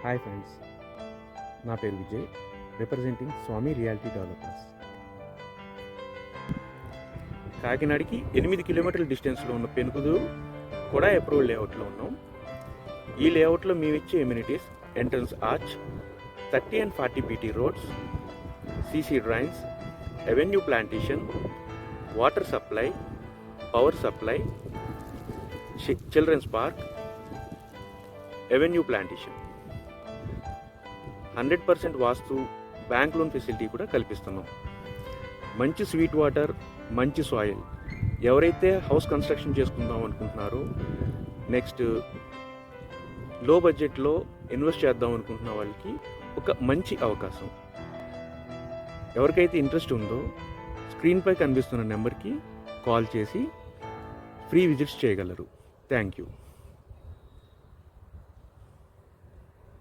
Hi friends, నా పేరు Vijay, representing స్వామి reality developers. కాకినాడకి 8 కిలోమీటర్ల డిస్టెన్స్లో ఉన్న పెనుకుదూరు కూడా అప్రూవల్ లేఅవుట్లో ఉన్నాం. ఈ లేఅవుట్లో మేము ఇచ్చే amenities entrance arch, 30 and 40 PT roads, CC drains, avenue plantation, water supply, power supply, children's park, avenue plantation, 100% vastu, bank loan facility కూడా కల్పిస్తున్నాం. మంచి స్వీట్ వాటర్, మంచి సాయిల్, ఎవరైతే హౌస్ కన్స్ట్రక్షన్ చేసుకుందాం అనుకుంటున్నారో, నెక్స్ట్ లో బడ్జెట్లో ఇన్వెస్ట్ చేద్దాం అనుకుంటున్న వాళ్ళకి ఒక మంచి అవకాశం. ఎవరికైతే ఇంట్రెస్ట్ ఉందో స్క్రీన్పై కనిపిస్తున్న నెంబర్కి కాల్ చేసి ఫ్రీ విజిట్స్ చేయగలరు. Thank you.